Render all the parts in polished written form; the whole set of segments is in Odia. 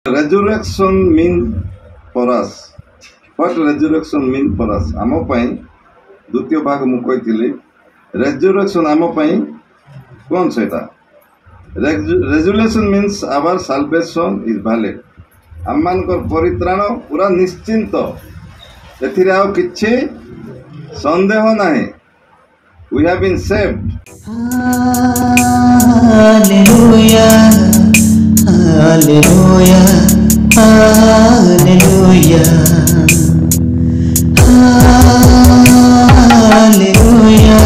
Resurrection mean for us. What resurrection mean for us? आम पाई द्वितीय भाग मु कही resurrection आम पाई कौन सेटा resurrection means our salvation is valid. आम मानकर परित्राण पूरा निश्चिंत एथिरे आउ किछि संदेह नाही. We have been saved. Hallelujah, hallelujah, hallelujah, hallelujah,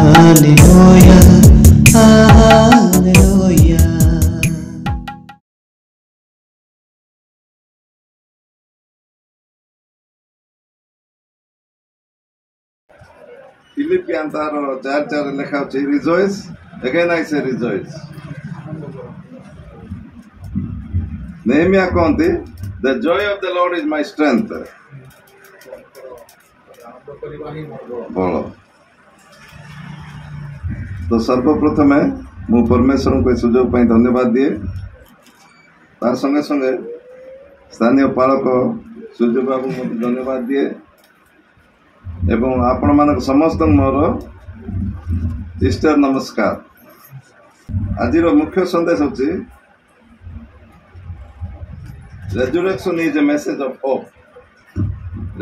hallelujah, hallelujah. Philippians 4:4 লেখা আছে rejoice. Again I say rejoice. Nehemiah कहते the joy of the Lord is my strength. बोलो तो सर्वप्रथम मु परमेश्वर को सुजोग पाई धन्यवाद दिए. तार संगे संगे स्थानीय पालक सूर्य बाबू को धन्यवाद दिए एवं आपण मानक समस्त मोर ईस्टर नमस्कार. आज मुख्य संदेश होची resurrection is a message of hope.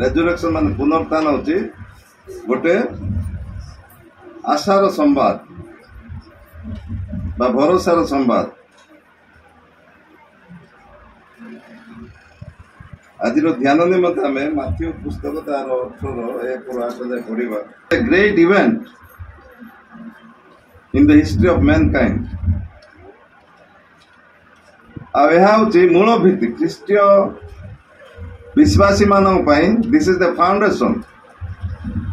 resurrection मान पुनरुत्थान होची गोटे आशार संवाद बा भरोसार संवाद. आज ध्यान निमंते आम माथ्यू पुस्तक तार 18:1-8 पढ़ा. A great event in the history of mankind. मूल भित्ति ख्रीष्टीय विश्वासी मानक this is the foundation.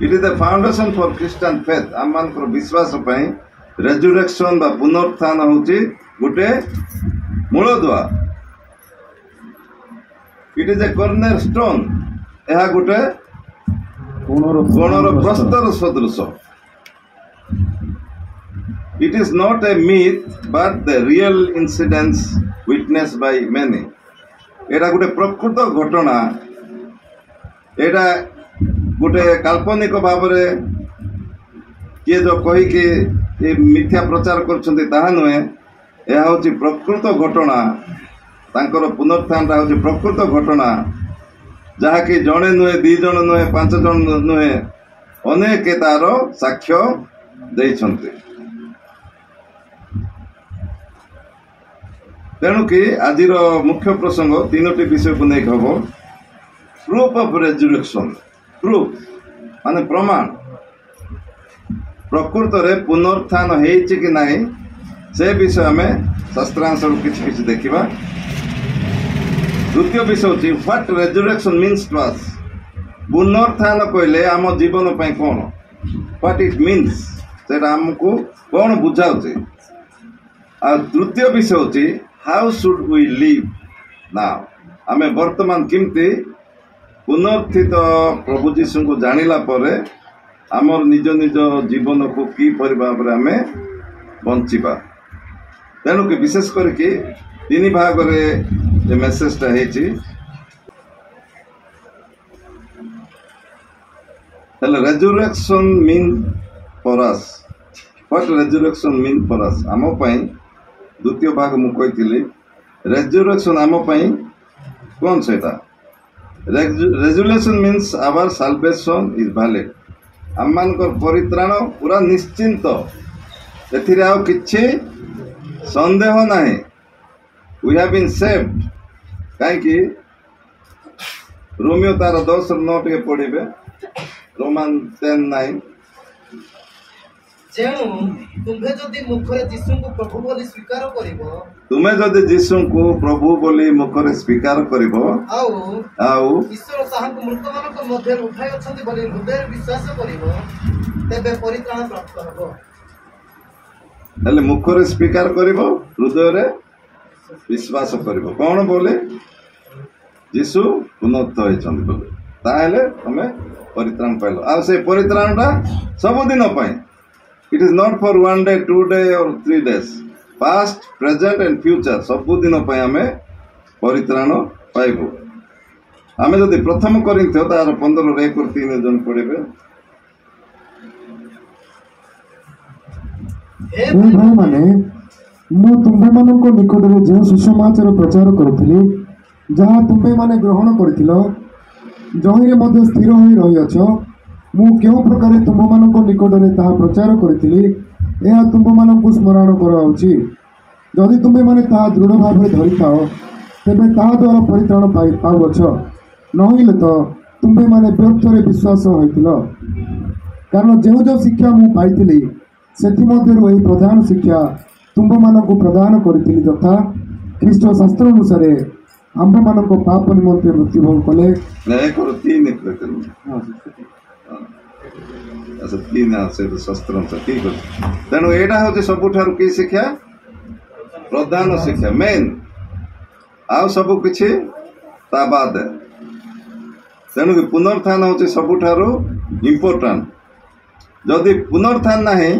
It is the foundation for Christian faith. आम मान विश्वास रेजुरेक्शन बा पुनरुत्थान होची गोटे मूलदुआ. It is a corner stone. यह गोटे कोणर प्रस्तर सदृश. It is not a myth but the real incidents witnessed by many. एटा गोटे प्रकृत घटना. एटा गोटे काल्पनिक भाव में किए जो कही कि मिथ्या प्रचार करछन्ते ताहा नुहे. यह होची प्रकृत घटना. तांकर पुनरुत्थान होची प्रकृत घटना जहाँकि जड़े नुहे 2 जन नुहे 5 जन नुहे अनेक तार साक्ष्य देइछन्ते. तेणुकि आज मुख्य प्रसंग 3टी विषय को नहीं हम. Proof of resurrection. प्रूफ माने प्रमाण. प्रकृत रे पुनरुत्थान हेछि कि नहीं से विषय आम शास्त्रांश किसी देखा. द्वितीय विषय होची what resurrection means to us. पुनरुत्थान कहले आम जीवन पे कौन व्हाट इट मीन्स से आमको कौन बुझाऊे. आ तृतीय विषय होची how should we live now. आम वर्तमान किमती पुनर्थित प्रभु जीशु को जानिला परे आमर निज निज जीवन को कि भाव में आम बंचिबा. तेणुक विशेष करके 3 भाग रे मेसेजटा हेछि. Resurrection mean for us. What resurrection mean for us. आम पाई द्वितीय भाग मु कही resurrection आम पाई कौन सेटा resurrection means our salvation is valid. आम मानकर परित्राण पूरा निश्चिंत एथिरे आउ किछि संदेह नाही. We have been saved. कहीं रोमियो तार 10:9 टे पढ़िबे. रोमान 10:9. तुम्हें जदि मुखरे यीशु को प्रभु बोली स्वीकार करिवो. तुम्हें जदि यीशु को प्रभु बोली मुखरे स्वीकार करिवो आउ ईश्वर ताहाको मृतमानक मध्य उठाई अछंती बोली हृदय विश्वास करिवो तेबे परित्राण प्राप्त हबो. हेले मुखरे स्वीकार करिवो हृदय रे विश्वास करिवो. कौन बोले यीशु पुनरुत्थ होइछन्ती बोले ताहेले तमे परित्राण पाइलो. आ से परित्राणटा सब दिन पाई. It is not for 1 day, 2 days or 3 days. Past, present and future सबु दिन पे आमे परित्राण पाइबु। आमे जदि प्रथम करिन्थ तार 15:1-3 पढ़िबे। हे हे भाईमाने ମୁଁ ତୁମ୍ଭେମାନଙ୍କ ନିକଟରେ ଯେଉଁ ସୁସମାଚାର ପ୍ରଚାର କରୁଥିଲି, ଯାହା ତୁମ୍ଭେମାନେ ଗ୍ରହଣ କରିଥିଲ, ଯହିଁରେ ମଧ୍ୟ ସ୍ଥିର ହୋଇ ରହିଅଛ, ମୁଁ କେଉଁ ପ୍ରକାରେ ତୁମ୍ଭମାନଙ୍କ ନିକଟରେ ତାହା ପ୍ରଚାର କରିଥିଲି, ଏହା ତୁମ୍ଭମାନଙ୍କୁ ସ୍ମରଣ କରାଉଛି। ଯଦି ତୁମ୍ଭେମାନେ ତାହା ଦୃଢ଼ ଭାବରେ ଧରିଥାଅ, ତେବେ ତାହା ଦ୍ୱାରା ପରିତ୍ରାଣ ପାଉଅଛ। ନହେଲେ ତ ତୁମ୍ଭେମାନେ ବ୍ୟର୍ଥରେ ବିଶ୍ୱାସ ହୋଇଥିଲ। କାରଣ ଯେଉଁ ଯେଉଁ ଶିକ୍ଷା ମୁଁ ପାଇଥିଲି, ସେଥିମଧ୍ୟରୁ ଏହି ପ୍ରଧାନ ଶିକ୍ଷା ତୁମ୍ଭମାନଙ୍କୁ ପ୍ରଦାନ କରିଥିଲି, ଯଥା ଖ୍ରୀଷ୍ଟ ଶାସ୍ତ୍ର ଅନୁସାରେ ଆମ୍ଭମାନଙ୍କ ପାପ ନିମନ୍ତେ ମୃତ୍ୟୁଭୋଗ କଲେ। ତେଣୁ ଏଇଟା ହଉଛି ସବୁଠାରୁ କି ଶିକ୍ଷା? ପ୍ରଧାନ ଶିକ୍ଷା, ମେନ୍। ଆଉ ସବୁ କିଛି ତା ବାଦ। ତେଣୁ ପୁନରୁତ୍ଥାନ ହଉଛି ସବୁଠାରୁ ଇମ୍ପୋର୍ଟାଣ୍ଟ। ଯଦି ପୁନରୁତ୍ଥାନ ନାହିଁ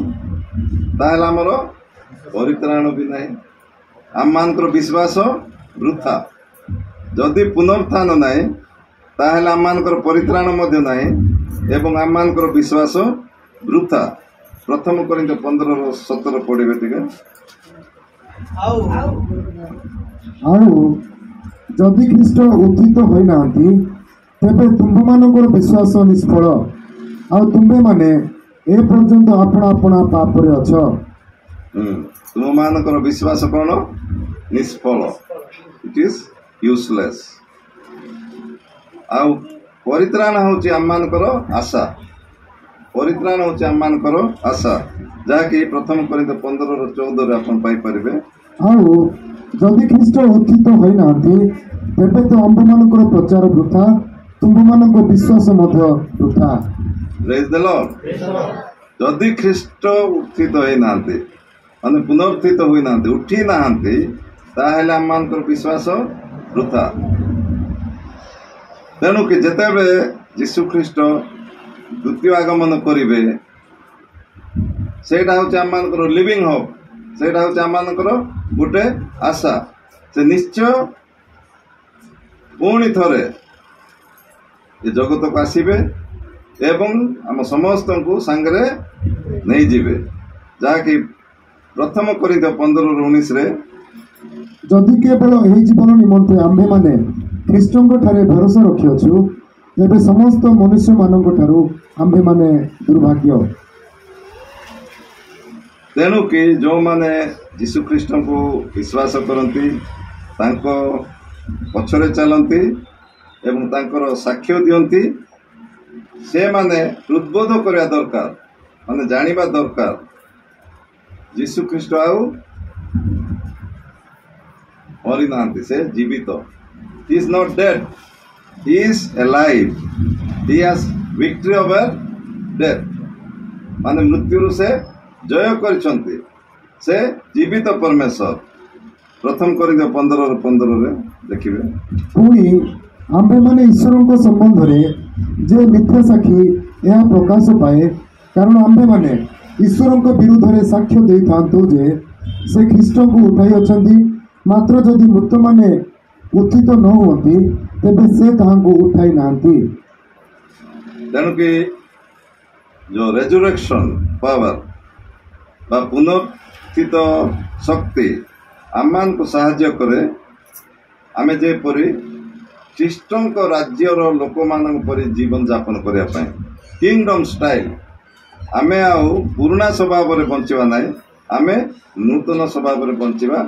ତାହେଲେ ଆମର ପରିତ୍ରାଣ ବି ନାହିଁ, ଆମମାନଙ୍କର ବିଶ୍ୱାସ ବୃଥା। ଯଦି ପୁନରୁତ୍ଥାନ ନାହିଁ ତାହେଲେ ଆମମାନଙ୍କର ପରିତ୍ରାଣ ମଧ୍ୟ ନାହିଁ ଏବଂ ଆମମାନଙ୍କର ବିଶ୍ୱାସ ବୃଥା। ପ୍ରଥମ କରିନ୍ଥ 15:17 ପଢ଼ିବେ ଟିକେ। ଆଉ ଆଉ ଯଦି ଖ୍ରୀଷ୍ଟ ଉତ୍ଥିତ ହୋଇନାହାନ୍ତି, ତେବେ ତୁମ୍ଭମାନଙ୍କର ବିଶ୍ୱାସ ନିଷ୍ଫଳ, ଆଉ ତୁମ୍ଭେମାନେ ଏ ପର୍ଯ୍ୟନ୍ତ ଆପଣା ଆପଣା ପାପରେ ଅଛ। ତୁମମାନଙ୍କର ବିଶ୍ୱାସ କ'ଣ? ନିଷ୍ଫଳ। It is useless. ଆଉ ପରିତ୍ରାଣ ହେଉଛି ଆମମାନଙ୍କର ଆଶା। ପରିତ୍ରାଣ ହେଉଛି ଆମମାନଙ୍କର ଆଶା, ଯାହାକି ପ୍ରଥମ କରିନ୍ଥ 15:14 ଆପଣ ପାଇପାରିବେ। ଆଉ ଯଦି ଖ୍ରୀଷ୍ଟ ଉତ୍ଥିତ ହୋଇନାହାନ୍ତି, ତେବେ ତ ଆମ୍ଭମାନଙ୍କର ପ୍ରଚାର ବୃଥା, ତୁମ୍ଭମାନଙ୍କ ବିଶ୍ୱାସ ମଧ୍ୟ ବୃଥା। ପ୍ରେଜ୍ ଦ ଲର୍ଡ। ଯଦି ଖ୍ରୀଷ୍ଟ ଉତ୍ଥିତ ହୋଇନାହାନ୍ତି, ମାନେ ପୁନରୁତ୍ଥିତ ହୋଇନାହାନ୍ତି, ଉଠି ନାହାନ୍ତି, ତାହେଲେ ଆମମାନଙ୍କର ବିଶ୍ୱାସ ବୃଥା। ତେଣୁକି ଯେତେବେଳେ ଯୀଶୁ ଖ୍ରୀଷ୍ଟ ଦ୍ୱିତୀୟ ଆଗମନ କରିବେ, ସେଇଟା ହେଉଛି ଆମମାନଙ୍କର ଲିଭିଂ ହୋପ୍, ସେଇଟା ହେଉଛି ଆମମାନଙ୍କର ଗୋଟେ ଆଶା। ସେ ନିଶ୍ଚୟ ପୁଣି ଥରେ ଏ ଜଗତକୁ ଆସିବେ ଏବଂ ଆମ ସମସ୍ତଙ୍କୁ ସାଙ୍ଗରେ ନେଇଯିବେ, ଯାହାକି ପ୍ରଥମ କରିନ୍ଥ 15:19 ଯଦି କେବଳ ଏହି ଜୀବନ ନିମନ୍ତେ ଆମ୍ଭେମାନେ ଖ୍ରୀଷ୍ଟଙ୍କ ଠାରେ ଭରସା ରଖିଅଛୁ, ତେବେ ସମସ୍ତ ମନୁଷ୍ୟମାନଙ୍କ ଠାରୁ ଆମ୍ଭେମାନେ ଦୁର୍ଭାଗ୍ୟ। ତେଣୁକି ଯେଉଁମାନେ ଯୀଶୁ ଖ୍ରୀଷ୍ଟଙ୍କୁ ବିଶ୍ୱାସ କରନ୍ତି, ତାଙ୍କ ପଛରେ ଚାଲନ୍ତି ଏବଂ ତାଙ୍କର ସାକ୍ଷ୍ୟ ଦିଅନ୍ତି, ସେମାନେ ହୃଦବୋଧ କରିବା ଦରକାର, ମାନେ ଜାଣିବା ଦରକାର ଯୀଶୁ ଖ୍ରୀଷ୍ଟ ଆଉ ମରିନାହାନ୍ତି, ସେ ଜୀବିତ। He is not dead, he is alive, he has victory over death। ମାନେ ମୃତ୍ୟୁରୁ ସେ ଜୟ କରିଛନ୍ତି, ସେ ଜୀବିତ ପରମେଶ୍ୱର। ପ୍ରଥମ କରିନ୍ଥ 15:15 ଦେଖିବେ। ପୁଣି ଆମ୍ଭେମାନେ ଈଶ୍ୱରଙ୍କ ସମ୍ବନ୍ଧରେ ଯେ ମିଥ୍ୟା ସାକ୍ଷୀ, ଏହା ପ୍ରକାଶ ପାଏ, କାରଣ ଆମ୍ଭେମାନେ ଈଶ୍ୱରଙ୍କ ବିରୁଦ୍ଧରେ ସାକ୍ଷ୍ୟ ଦେଇଥାନ୍ତୁ ଯେ ସେ ଖ୍ରୀଷ୍ଟଙ୍କୁ ଉଠାଇ ଅଛନ୍ତି। ମାତ୍ର ଯଦି ମୃତମାନେ ଉତ୍ଥିତ ନ ହୁଅନ୍ତି, ତେବେ ସେ ତାହାଙ୍କୁ ଉଠାଇ ନାହାନ୍ତି। ତେଣୁକି ଯେଉଁ ରେଜୁରେକ୍ସନ୍ ପାୱାର ବା ପୁନରୁତ୍ଥିତ ଶକ୍ତି ଆମମାନଙ୍କୁ ସାହାଯ୍ୟ କରେ, ଆମେ ଯେପରି ଖ୍ରୀଷ୍ଟଙ୍କ ରାଜ୍ୟର ଲୋକମାନଙ୍କ ପରି ଜୀବନଯାପନ କରିବା ପାଇଁ, କିଙ୍ଗଡମ୍ ଷ୍ଟାଇଲ୍। ଆମେ ଆଉ ପୁରୁଣା ସ୍ୱଭାବରେ ବଞ୍ଚିବା ନାହିଁ, ଆମେ ନୂତନ ସ୍ୱଭାବରେ ବଞ୍ଚିବା,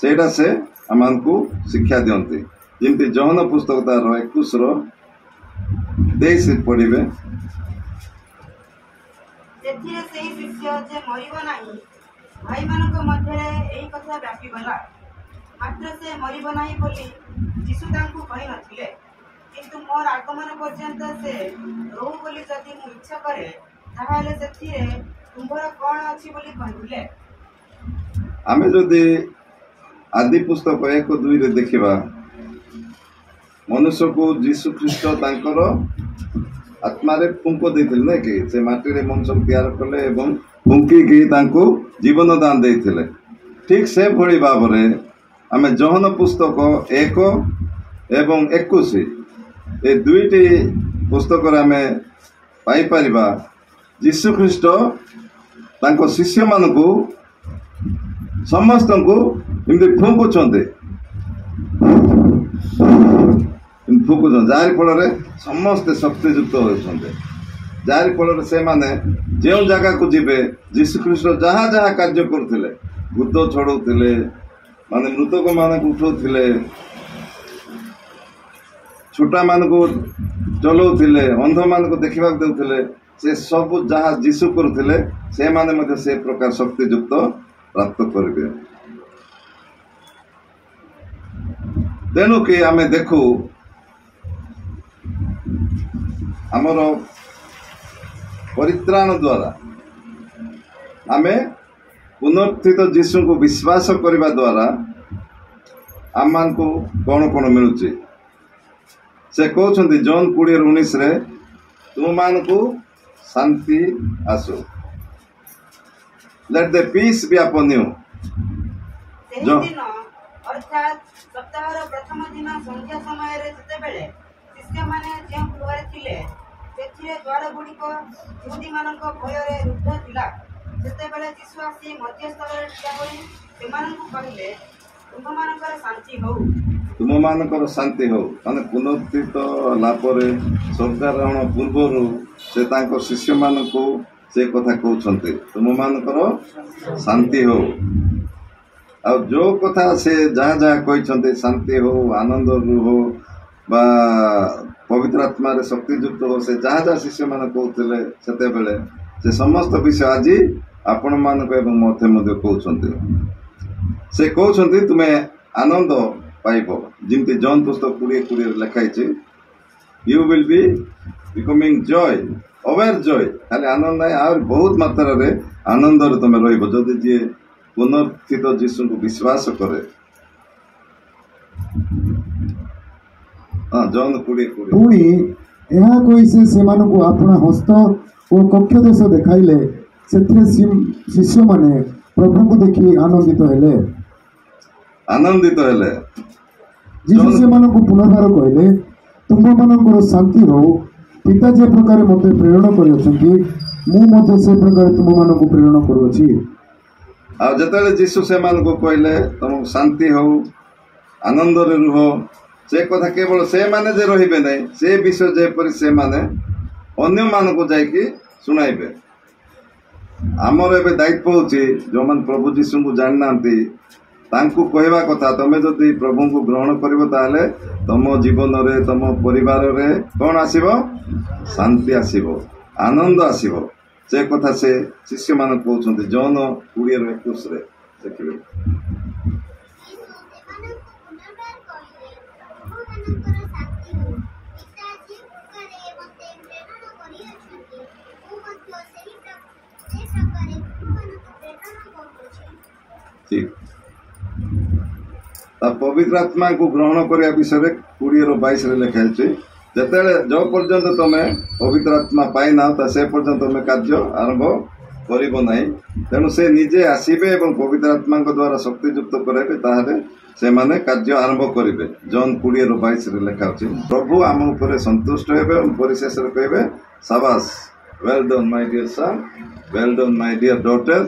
ସେଇଟା ସେ ଆମମାନଙ୍କୁ ଶିକ୍ଷା ଦିଅନ୍ତି। ଯେମିତି ଜହନ ପୁସ୍ତକ ତାର 21:23 ପଢ଼ିବେ। ସେଥିରେ ସେହି ଶିଷ୍ୟ ଯେ ମରିବ ନାହିଁ, ଭାଇମାନଙ୍କ ମଧ୍ୟରେ ଏହି କଥା ବ୍ୟାପିଗଲା। ମାତ୍ର ସେ ମରିବ ନାହିଁ ବୋଲି ଯୀଶୁ ତାଙ୍କୁ କହିନଥିଲେ, କିନ୍ତୁ ମୋର ଆଗମନ ପର୍ଯ୍ୟନ୍ତ ସେ ରହୁ ବୋଲି ଯଦି ମୁଁ ଇଚ୍ଛା କରେ, ତାହେଲେ ସେଥିରେ ତୁମ୍ଭର କ'ଣ ଅଛି ବୋଲି କହିଥିଲେ। ଆମେ ଯଦି ଆଦି ପୁସ୍ତକ 1:2 ଦେଖିବା, ମନୁଷ୍ୟକୁ ଯୀଶୁ ଖ୍ରୀଷ୍ଟ ତାଙ୍କର ଆତ୍ମାରେ ଫୁଙ୍କ ଦେଇଥିଲେ, ନାଇଁ କି? ସେ ମାଟିରେ ମନୁଷ୍ୟକୁ ତିଆର କଲେ ଏବଂ ଫୁଙ୍କିକି ତାଙ୍କୁ ଜୀବନ ଦାନ ଦେଇଥିଲେ। ଠିକ୍ ସେଭଳି ଭାବରେ ଆମେ ଜହନ ପୁସ୍ତକ 1 ଏବଂ 21 ଏ ଦୁଇଟି ପୁସ୍ତକରେ ଆମେ ପାଇପାରିବା ଯୀଶୁ ଖ୍ରୀଷ୍ଟ ତାଙ୍କ ଶିଷ୍ୟମାନଙ୍କୁ ସମସ୍ତଙ୍କୁ ଏମିତି ଫୁଙ୍କୁଛନ୍ତି ଯାହାରି ଫଳରେ ସମସ୍ତେ ଶକ୍ତିଯୁକ୍ତ ହେଉଛନ୍ତି, ଯାହାରି ଫଳରେ ସେମାନେ ଯେଉଁ ଜାଗାକୁ ଯିବେ ଯୀଶୁ ଖ୍ରୀଷ୍ଟ ଯାହା ଯାହା କାର୍ଯ୍ୟ କରୁଥିଲେ, ଭୂତ ଛଡ଼ଉଥିଲେ, ମାନେ ମୃତକମାନଙ୍କୁ ଉଠାଉଥିଲେ, ଛୋଟାମାନଙ୍କୁ ଚଲାଉଥିଲେ, ଅନ୍ଧମାନଙ୍କୁ ଦେଖିବାକୁ ଦେଉଥିଲେ, ସେ ସବୁ ଯାହା ଯୀଶୁ କରୁଥିଲେ ସେମାନେ ମଧ୍ୟ ସେ ପ୍ରକାର ଶକ୍ତିଯୁକ୍ତ ପ୍ରାପ୍ତ କରିବେ। ତେଣୁ କି ଆମେ ଦେଖୁ ଆମର ପରିତ୍ରାଣ ଦ୍ୱାରା ଆମେ ପୁନରୁତ୍ଥିତ ଯୀଶୁଙ୍କୁ ବିଶ୍ୱାସ କରିବା ଦ୍ୱାରା ଆମମାନଙ୍କୁ କ'ଣ କ'ଣ ମିଳୁଛି? ସେ କହୁଛନ୍ତି ଜନ୍ 20:19 ତୁମମାନଙ୍କୁ ଶାନ୍ତି ଆସୁ। Let the peace be upon you। ସେହିଦିନ ଅର୍ଥାତ୍ ସପ୍ତାହର ପ୍ରଥମ ଦିନ ସନ୍ଧ୍ୟା ସମୟରେ ଯେତେବେଳେ ଶିଷ୍ୟମାନେ ଯେଉଁ ଗୃହରେ ଥିଲେ ସେଥିରେ ଦ୍ୱାରଗୁଡ଼ିକ ଯହୂଦୀମାନଙ୍କ ଭୟରେ ରୁଦ୍ଧ ଥିଲା, ସେତେବେଳେ ଯୀଶୁ ଆସି ମଧ୍ୟସ୍ଥଳରେ ଠିଆ ହୋଇ ସେମାନଙ୍କୁ କହିଲେ, ତୁମମାନଙ୍କର ଶାନ୍ତି ହଉ। ତୁମମାନଙ୍କର ଶାନ୍ତି ହଉ ମାନେ ପୁନରୁତ୍ଥିତ ହେଲା ପରେ ସ୍ୱର୍ଗାରୋହଣ ପୂର୍ବରୁ ସେ ତାଙ୍କ ଶିଷ୍ୟମାନଙ୍କୁ ସେ କଥା କହୁଛନ୍ତି, ତୁମମାନଙ୍କର ଶାନ୍ତି ହଉ। ଆଉ ଯେଉଁ କଥା ସେ ଯାହା ଯାହା କହିଛନ୍ତି, ଶାନ୍ତି ହଉ, ଆନନ୍ଦ ରୁହ ବା ପବିତ୍ର ଆତ୍ମାରେ ଶକ୍ତିଯୁକ୍ତ ହଉ, ସେ ଯାହା ଯାହା ଶିଷ୍ୟମାନେ କହୁଥିଲେ ସେତେବେଳେ ସେ ସମସ୍ତ ବିଷୟ ଆଜି ଆପଣମାନଙ୍କୁ ଏବଂ ମୋତେ ମଧ୍ୟ କହୁଛନ୍ତି। ସେ କହୁଛନ୍ତି ତୁମେ ଆନନ୍ଦ ପାଇବ, ଯେମିତି ଜନ୍ ପୁସ୍ତକ 20:20 ଲେଖା ହେଇଛି, ୟୁ ୱିଲ୍ ବି ବିକମିଂ ଜୟ, ଅୱେର୍ ଜୟ। ଖାଲି ଆନନ୍ଦ ନାହିଁ, ଆହୁରି ବହୁତ ମାତ୍ରାରେ ଆନନ୍ଦରେ ତୁମେ ରହିବ ଯଦି ଯିଏ ପୁନରୁତ୍ଥିତ ଯୀଶୁଙ୍କୁ ବିଶ୍ୱାସ କରେ। ଜନ୍ 20:20 ପୁଣି ଏହା କହି ସେ ସେମାନଙ୍କୁ ଆପଣା ହସ୍ତ ଓ କକ୍ଷ ଦେଶ ଦେଖାଇଲେ। ସେଥିରେ ଶିଷ୍ୟମାନେ ପ୍ରଭୁଙ୍କୁ ଦେଖି ଆନନ୍ଦିତ ହେଲେ। ଯୀଶୁ ସେମାନଙ୍କୁ ପୁନର୍ବାର କହିଲେ, ତୁମମାନଙ୍କର ଶାନ୍ତି ହଉ। ପିତା ଯେ ପ୍ରକାର ମୋତେ ପ୍ରେରଣ କରିଅଛନ୍ତି, ମୁଁ ମଧ୍ୟ ସେ ପ୍ରକାର ତୁମମାନଙ୍କୁ ପ୍ରେରଣ କରୁଅଛି। ଆଉ ଯେତେବେଳେ ଯୀଶୁ ସେମାନଙ୍କୁ କହିଲେ ତମକୁ ଶାନ୍ତି ହଉ, ଆନନ୍ଦରେ ରୁହ, ସେ କଥା କେବଳ ସେମାନେ ଯେ ରହିବେ ନାହିଁ, ସେ ବିଷୟ ଯେପରି ସେମାନେ ଅନ୍ୟମାନଙ୍କୁ ଯାଇକି ଶୁଣାଇବେ। ଆମର ଏବେ ଦାୟିତ୍ୱ ହେଉଛି ଯେଉଁମାନେ ପ୍ରଭୁ ଯୀଶୁଙ୍କୁ ଜାଣିନାହାନ୍ତି ତାଙ୍କୁ କହିବା କଥା, ତମେ ଯଦି ପ୍ରଭୁଙ୍କୁ ଗ୍ରହଣ କରିବ ତାହେଲେ ତମ ଜୀବନରେ ତମ ପରିବାରରେ କ'ଣ ଆସିବ? ଶାନ୍ତି ଆସିବ, ଆନନ୍ଦ ଆସିବ। ସେ କଥା ସେ ଶିଷ୍ୟମାନେ କହୁଛନ୍ତି ଜନ୍ 20:21 ଦେଖିବେ। ଠିକ୍। ତା ପବିତ୍ର ଆତ୍ମାକୁ ଗ୍ରହଣ କରିବା ବିଷୟରେ 20:22 ଲେଖା ହେଇଛି, ଯେତେବେଳେ ଯେଉଁ ପର୍ଯ୍ୟନ୍ତ ତମେ ପବିତ୍ର ଆତ୍ମା ପାଇନାହ ତା ସେ ପର୍ଯ୍ୟନ୍ତ ତମେ କାର୍ଯ୍ୟ ଆରମ୍ଭ କରିବ ନାହିଁ। ତେଣୁ ସେ ନିଜେ ଆସିବେ ଏବଂ ପବିତ୍ର ଆତ୍ମାଙ୍କ ଦ୍ୱାରା ଶକ୍ତିଯୁକ୍ତ କରାଇବେ, ତାହେଲେ ସେମାନେ କାର୍ଯ୍ୟ ଆରମ୍ଭ କରିବେ। ଜନ୍ 20:22 ଲେଖା ଅଛି, ପ୍ରଭୁ ଆମ ଉପରେ ସନ୍ତୁଷ୍ଟ ହେବେ ଏବଂ ପରିଶେଷରେ କହିବେ, ସାବାସ୍, ୱେଲ୍ ଡନ୍ ମାଇ ଡିୟର୍ ସନ୍, ୱେଲ୍ ଡନ୍ ମାଇ ଡିୟର୍ ଡଟର।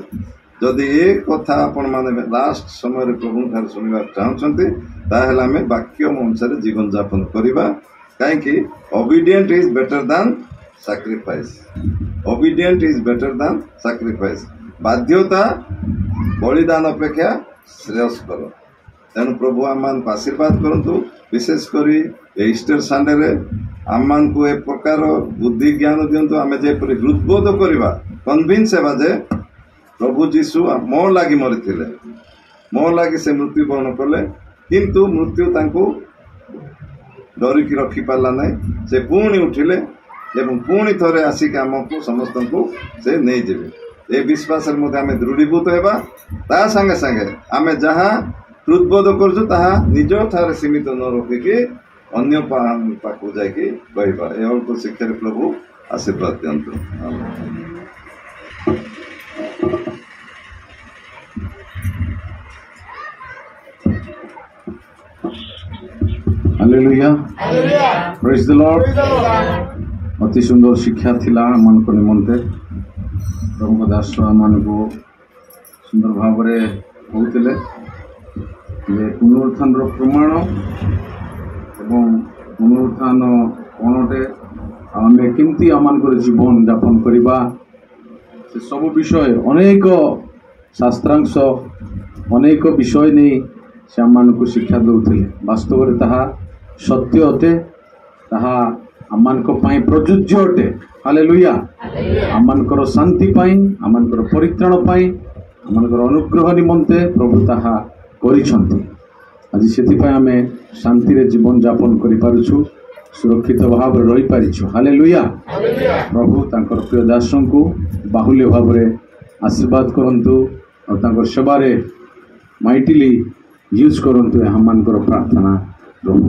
ଯଦି ଏ କଥା ଆପଣମାନେ ଲାଷ୍ଟ ସମୟରେ ପ୍ରଭୁଙ୍କଠାରୁ ଶୁଣିବାକୁ ଚାହୁଁଛନ୍ତି ତାହେଲେ ଆମେ ବାକ୍ୟ ଅନୁସାରେ ଜୀବନଯାପନ କରିବା। କାହିଁକି? Obedient is better than sacrifice. Obedient is better than sacrifice. ବାଧ୍ୟତା ବଳିଦାନ ଅପେକ୍ଷା ଶ୍ରେୟସ୍କର। ତେଣୁ ପ୍ରଭୁ ଆମମାନଙ୍କୁ ଆଶୀର୍ବାଦ କରନ୍ତୁ। ବିଶେଷ କରି ଏ ଇଷ୍ଟର ସଣ୍ଡେରେ ଆମମାନଙ୍କୁ ଏ ପ୍ରକାର ବୁଦ୍ଧି ଜ୍ଞାନ ଦିଅନ୍ତୁ, ଆମେ ଯେପରି ହୃଦବୋଧ କରିବା, କନଭିନ୍ସ ହେବା ଯେ ପ୍ରଭୁ ଯୀଶୁ ମୋ ଲାଗି ମରିଥିଲେ, ମୋ ଲାଗି ସେ ମୃତ୍ୟୁବରଣ କଲେ, କିନ୍ତୁ ମୃତ୍ୟୁ ତାଙ୍କୁ ଡରିକି ରଖିପାରିଲା ନାହିଁ। ସେ ପୁଣି ଉଠିଲେ ଏବଂ ପୁଣି ଥରେ ଆସିକି ଆମକୁ ସମସ୍ତଙ୍କୁ ସେ ନେଇଯିବେ। ଏ ବିଶ୍ୱାସରେ ମଧ୍ୟ ଆମେ ଦୃଢ଼ୀଭୂତ ହେବା। ତା ସାଙ୍ଗେ ସାଙ୍ଗେ ଆମେ ଯାହା ହୃଦବୋଧ କରୁଛୁ ତାହା ନିଜଠାରେ ସୀମିତ ନ ରଖିକି ଅନ୍ୟ ପାଖକୁ ଯାଇକି କହିବା। ଏ ଅଳ୍ପ ଶିକ୍ଷାରେ ପ୍ରଭୁ ଆଶୀର୍ବାଦ ଦିଅନ୍ତୁ। हालेलुया प्रेज द लॉर्ड अति सुंदर शिक्षा थिला मन को निमंते प्रभु दास मन को सुंदर भाव रे कहते जे पुनरुत्थान प्रमाण एवं पुनरुत्थान कौनटे आम केमती आम जीवन यापन करवा से सब विषय अनेक शास्त्रांश अनेक विषय नहीं से आम को शिक्षा दौले वास्तव में ताहा सत्य अटे ताहा आम प्रযোज्य अटे हालेलुया आम शांति आम परित्राण आम अनुग्रह निमंते प्रभु ताहा करिछंती आज से आम शांति रे जीवन यापन करिपारुछु सुरक्षित भाव रही पारिछु हालेलुया प्रभु तांकर प्रिय दासों को बाहुल्य भाव रे आशीर्वाद करंतु और तांकर सेवा रे माइटिली यूज करंतु हम प्रार्थना प्रभु।